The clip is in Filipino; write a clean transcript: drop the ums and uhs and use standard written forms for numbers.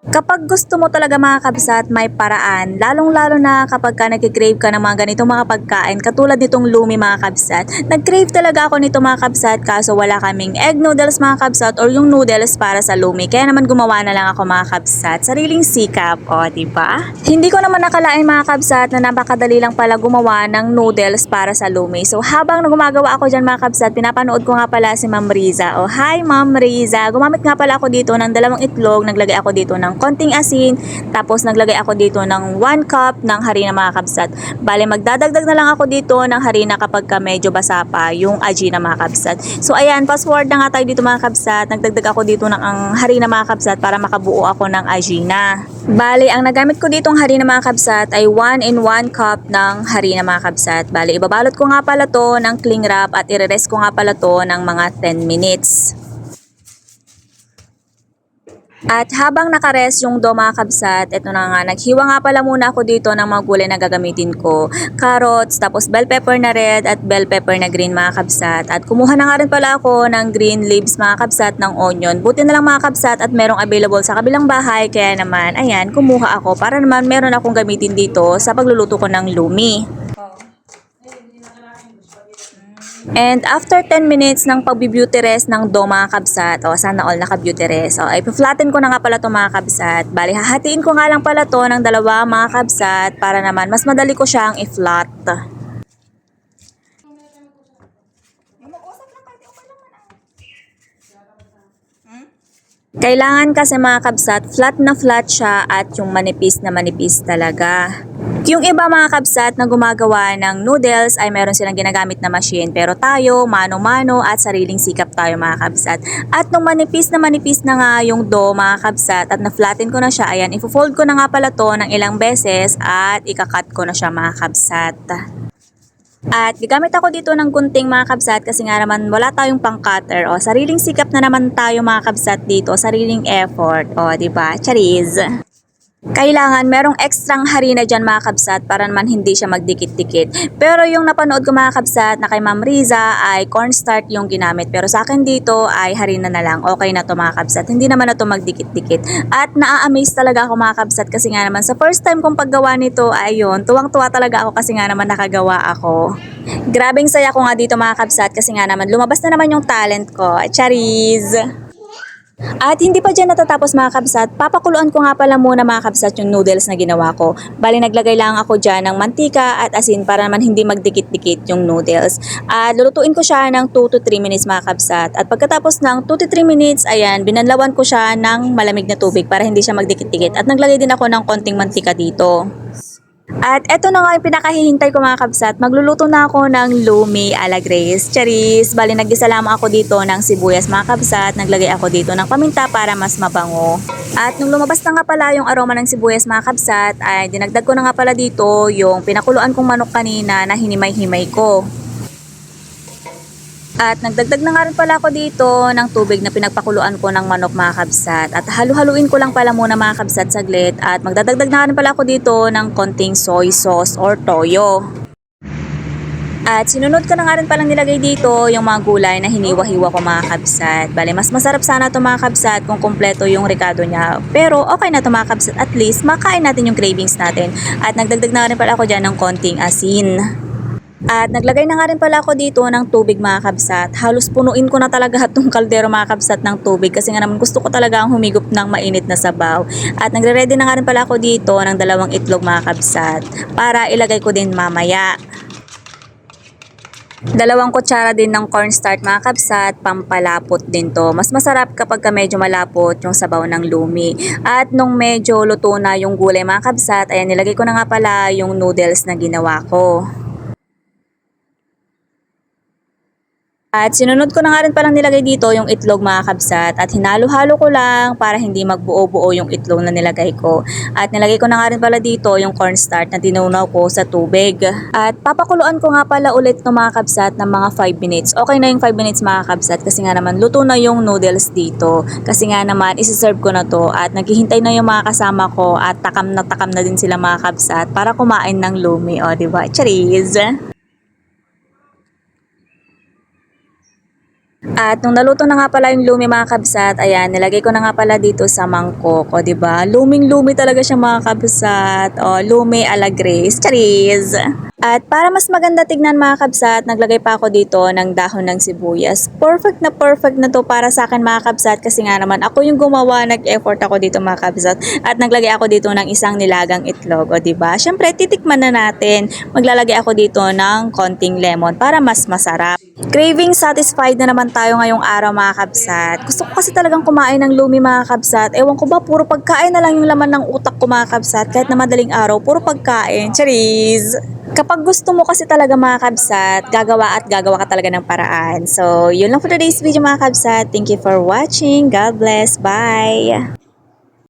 Kapag gusto mo talaga mga kabsat, may paraan. Lalong-lalo na kapag ka nag-crave ka ng mga ganitong mga pagkain, katulad nitong lumi mga kabsat. Nag-crave talaga ako nito mga kabsat, kaso wala kaming egg noodles mga kabsat or yung noodles para sa lumi. Kaya naman gumawa na lang ako mga kabsat. Sariling sikap, o diba? Hindi ko naman nakalain mga kabsat na napakadali lang pala gumawa ng noodles para sa lumi. So habang gumagawa ako dyan mga kabsat, pinapanood ko nga pala si Ma'am Riza. O hi Ma'am Riza, gumamit nga pala ako dito ng 2 itlog, naglagay ako dito ng konting asin, tapos naglagay ako dito ng 1 cup ng harina mga kabsat. Bale magdadagdag na lang ako dito ng harina kapag ka medyo basa pa yung aji na mga kabsat. So ayan, fast forward na nga tayo dito mga kabsat. Nagdagdag ako dito ng ang harina mga kabsat para makabuo ako ng aji na. Bale ang nagamit ko ditong harina mga kabsat ay 1 cup ng harina mga kabsat. Bale ibabalot ko nga pala to ng cling wrap at i-rest ko nga pala to ng mga 10 minutes. At habang nakarest yung dough mga kabsat, eto na nga, naghiwa nga pala muna ako dito ng mga gulay na gagamitin ko. Carrots, tapos bell pepper na red at bell pepper na green mga kabsat. At kumuha na nga rin pala ako ng green leaves mga kabsat ng onion. Buti na lang mga kabsat at merong available sa kabilang bahay, kaya naman, ayan, kumuha ako para naman meron akong gamitin dito sa pagluluto ko ng lumi. And after 10 minutes ng pag-beauty rest ng dough mga kabsat, o sana all naka-beauty rest, o ay flatten ko na nga pala to mga kabsat. Bali, hahatiin ko nga lang pala to ng dalawa mga kabsat para naman mas madali ko siyang i-flat. Kailangan kasi mga kabsat, flat na flat siya at yung manipis na manipis talaga. Yung iba mga kabsat na gumagawa ng noodles ay meron silang ginagamit na machine, pero tayo mano-mano at sariling sikap tayo mga kabsat. At nung manipis na nga yung dough mga kabsat at na-flatten ko na siya, ayan, ifo-fold ko na nga pala to ng ilang beses at ikakat ko na siya mga kabsat. At gagamit ako dito ng gunting mga kabsat kasi nga naman wala tayong pang cutter, o sariling sikap na naman tayo mga kabsat dito, sariling effort, o diba, charis. Kailangan merong ekstrang harina dyan mga kabsat para naman hindi siya magdikit-dikit. Pero yung napanood ko mga kabsat na kay Ma'am Riza ay cornstarch yung ginamit. Pero sa akin dito ay harina na lang. Okay na to mga kabsat. Hindi naman na to magdikit-dikit. At naa-amaze talaga ako mga kabsat kasi nga naman sa first time kong paggawa nito ay yun, tuwang-tuwa talaga ako kasi nga naman nakagawa ako. Grabing saya ko nga dito mga kabsat kasi nga naman lumabas na naman yung talent ko. Charis! At hindi pa dyan natatapos mga kabsat, papakuluan ko nga pala muna mga kabsat yung noodles na ginawa ko. Bali naglagay lang ako dyan ng mantika at asin para naman hindi magdikit-dikit yung noodles. At lulutuin ko siya ng 2 to 3 minutes mga kabsat. At pagkatapos ng 2 to 3 minutes, ayan, binanlawan ko siya ng malamig na tubig para hindi siya magdikit-dikit. At naglagay din ako ng konting mantika dito. At eto na nga yung pinakahihintay ko mga kabsat. Magluluto na ako ng lumi ala Grace. Charis! Bali nagisa lamang ako dito ng sibuyas mga kabsat. Naglagay ako dito ng paminta para mas mabango. At nung lumabas na nga pala yung aroma ng sibuyas mga kabsat, ay dinagdag ko na nga pala dito yung pinakuluan kong manok kanina na hinimay-himay ko. At nagdagdag na nga rin pala ako dito ng tubig na pinagpakuluan ko ng manok mga kabsat. At halu-haluin ko lang pala muna mga kabsat saglit. At magdadagdag na nga rin pala ako dito ng konting soy sauce or toyo. At sinunod ko na nga rin palang nilagay dito yung mga gulay na hiniwa-hiwa ko mga kabsat. Bale, mas masarap sana ito mga kabsat kung kompleto yung ricado niya. Pero okay na ito mga kabsat, at least makain natin yung cravings natin. At nagdagdag na nga rin pala ako dyan ng konting asin. At naglagay na nga rin pala ako dito ng tubig mga kabsat. Halos punuin ko na talaga itong kaldero mga kabsat ng tubig kasi nga naman gusto ko talaga ang humigop ng mainit na sabaw. At nagre-ready na nga rin pala ako dito ng 2 itlog mga kabsat para ilagay ko din mamaya. 2 kutsara din ng cornstarch mga kabsat, pampalapot din to. Mas masarap kapag ka medyo malapot yung sabaw ng lumi. At nung medyo luto na yung gulay mga kabsat, ayan nilagay ko na nga pala yung noodles na ginawa ko. At sinunod ko na nga rin palang nilagay dito yung itlog mga kabsat at hinalo-halo ko lang para hindi magbuo-buo yung itlog na nilagay ko. At nilagay ko na nga rin pala dito yung cornstarch na tinunaw ko sa tubig. At papakuluan ko nga pala ulit ng mga kabsat ng mga 5 minutes. Okay na yung 5 minutes mga kabsat kasi nga naman luto na yung noodles dito. Kasi nga naman isi-serve ko na to at naghihintay na yung mga kasama ko at takam na din sila mga kabsat para kumain ng lumi. O, diba? Charis! At nung naluto na nga pala yung lumi mga kabsat, ayan, nilagay ko na nga pala dito sa mangkok. O, diba? Luming-lumi talaga siya mga kabsat. O, lumi ala Grace. Charis! At para mas maganda tignan mga kabsat, naglagay pa ako dito ng dahon ng sibuyas. Perfect na to para sa akin mga kabsat kasi nga naman ako yung gumawa, nag-effort ako dito mga kabsat. At naglagay ako dito ng isang nilagang itlog, o diba? Syempre, titikman na natin. Maglalagay ako dito ng konting lemon para mas masarap. Craving satisfied na naman tayo ngayong araw mga kabsat. Gusto ko kasi talagang kumain ng lumi mga kabsat. Ewan ko ba, puro pagkain na lang yung laman ng utak ko mga kabsat. Kahit na madaling araw, puro pagkain. Charis! Kapag gusto mo kasi talaga mga kabsat, gagawa at gagawa ka talaga ng paraan. So, yun lang for today's video mga kabsat. Thank you for watching. God bless. Bye!